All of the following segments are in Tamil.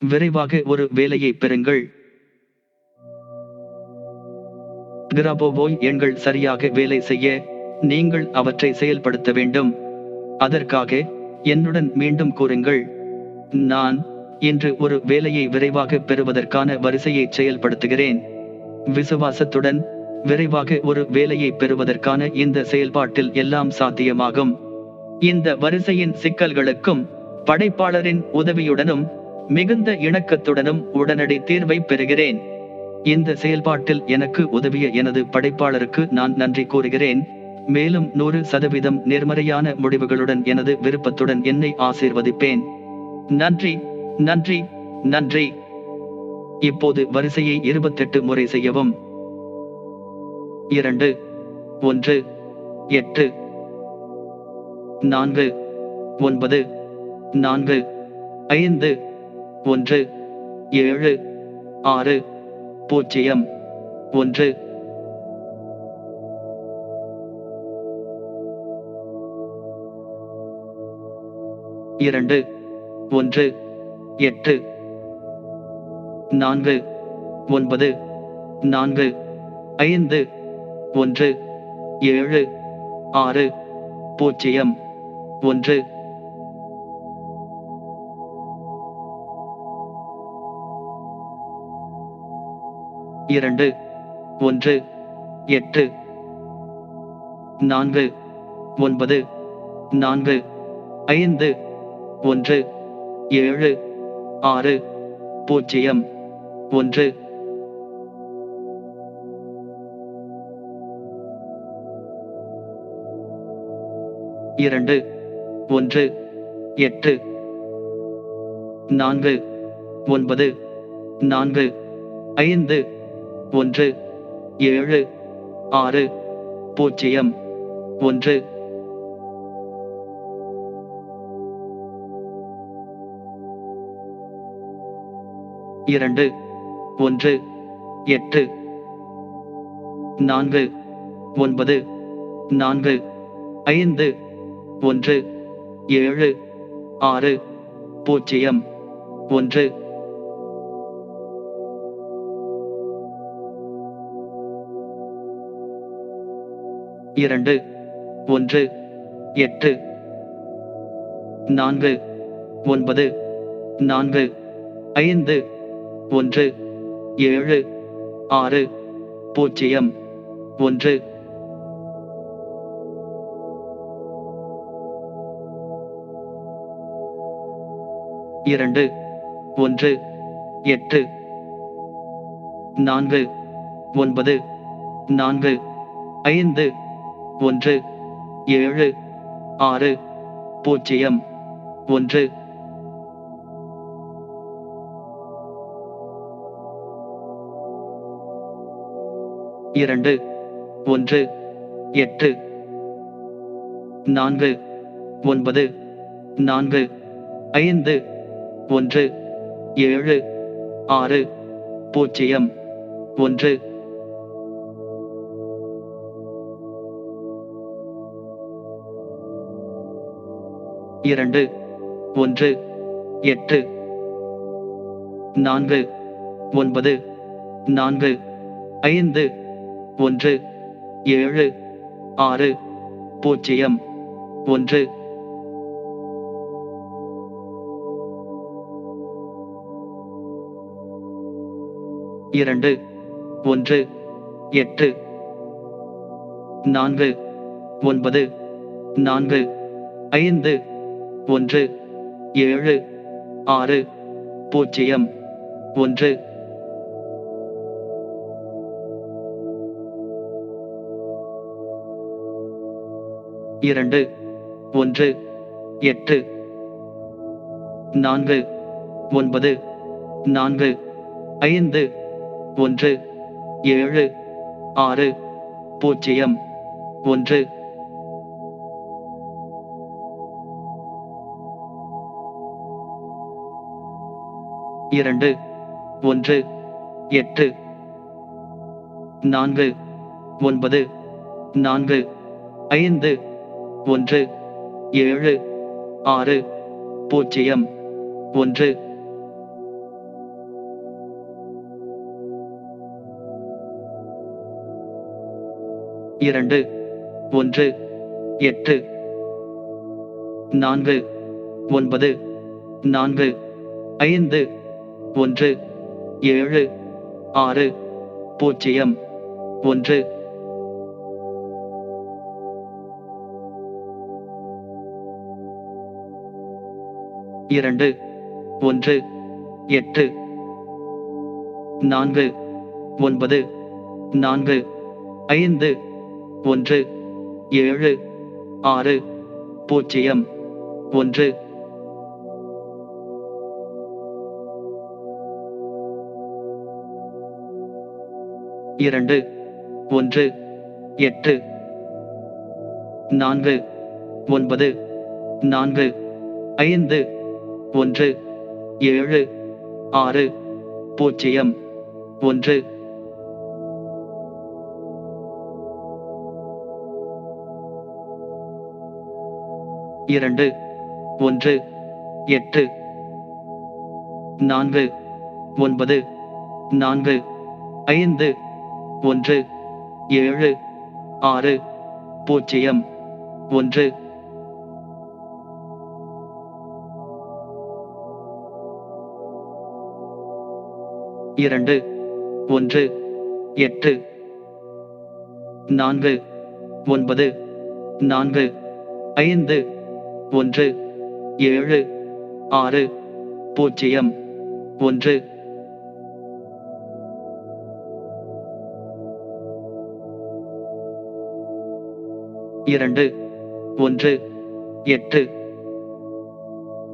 விரைவாக ஒரு வேலையை பெறுங்கள். கிராபோவோய் எண்கள் சரியாக வேலை செய்ய நீங்கள் அவற்றை செயல்படுத்த வேண்டும். அதற்காக என்னுடன் மீண்டும் கூறுங்கள். நான் இன்று ஒரு வேலையை விரைவாக பெறுவதற்கான வரிசையை செயல்படுத்துகிறேன். விசுவாசத்துடன் விரைவாக ஒரு வேலையை பெறுவதற்கான இந்த செயல்பாட்டில் எல்லாம் சாத்தியமாகும். இந்த வரிசையின் சிக்கல்களுக்கும் படைப்பாளரின் உதவியுடனும் மிகுந்த இணக்கத்துடனும் உடனடி தீர்வை பெறுகிறேன். இந்த செயல்பாட்டில் எனக்கு உதவிய எனது படைப்பாளருக்கு நான் நன்றி கூறுகிறேன். மேலும் 100% நேர்மறையான முடிவுகளுடன் எனது விருப்பத்துடன் என்னை ஆசீர்வதிப்பேன். நன்றி, நன்றி, நன்றி. இப்போது வரிசையை 28 முறை செய்யவும். 2 1 8 4 9 4 5 1 7 6 0 1 2 1 8 4 9 4 5 1 7 6 0 1 2 1 8 4 9 4 5 1 7 6 0 1 2 1 8 4 9 4 5 1 7 6 0 1 2 1 8 4 9 4 5 1 7 6 0 1 2 1 8 4 9 4 5 1 7 6 0 1 2 1 8 4 9 4 5 1 7 6 0 1 2 1 8 4 9 4 5 1 7 6 0 1 2 1 8 4 9 4 5 1 7 6 0 1 2 1 8 4 9 4 5 1 7 6 0 1 2 1 8 4 9 4 5 1 7 6 0 1 2 1 8 4 9 4 5 1 7 6 0 1 2 1 8 4 9 4 5 1 7 6 0 1 2 1 8 4 9 4 5 1 7 6 0 1 2 1 8 4 9 4 5 1 7 6 0 1 2 1 8 4 9 4 5 1 7 6 0 1 2 1 8 4 9 4 5 1 7 6 0 1 2 1 8 4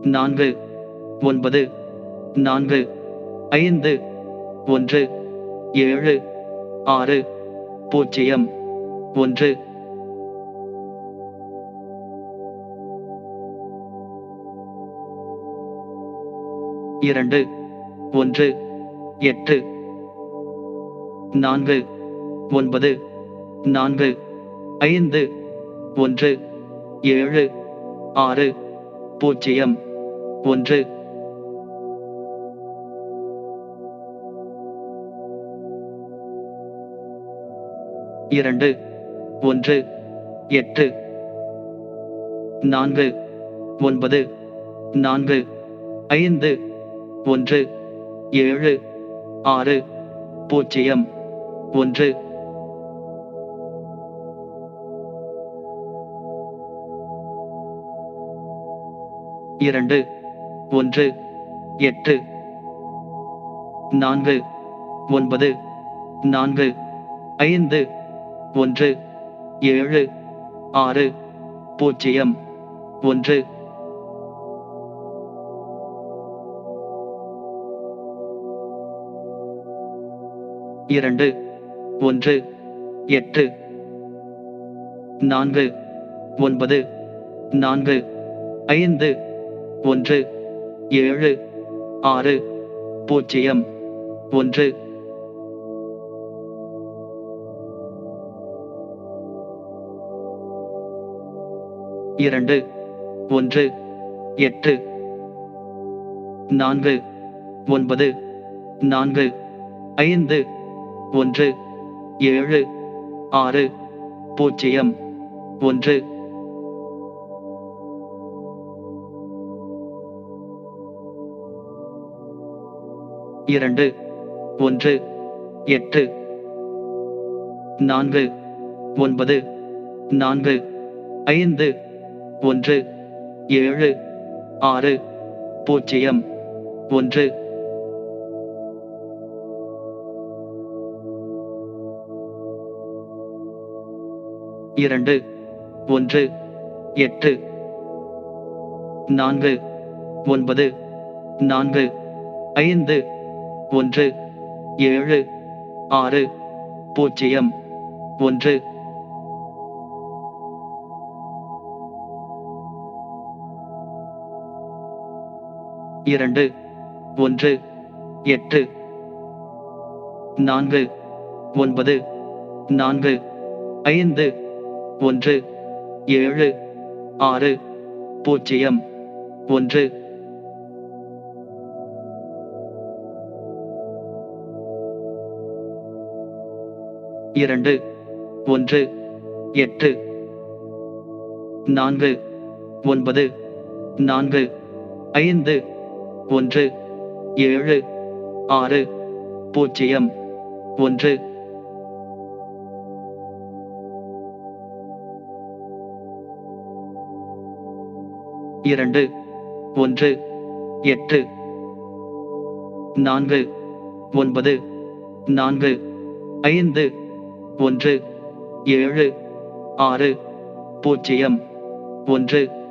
9 4 5 1 7 6 0 1 2 1 8 4 9 4 5 1 7 6 0 1 2 1 8 4 9 4 5 1 7 6 0 1 2 1 8 4 9 4 5 1 7 6 0 1 2 1 8 4 9 4 5 1 7 6 0 1 2 1 8 4 9 4 5 1 7 6 0 1 2 1 8 4 9 4 5 1 7 6 0 1 2 1 8 4 9 4 5 1 7 6 0 1 2 1 8 4 9 4 5 1 7 6 0 1 2 1 8 4 9 4 5 1 7 6 0 1 2 1 8 4 9 4 5 1 7 6 0 1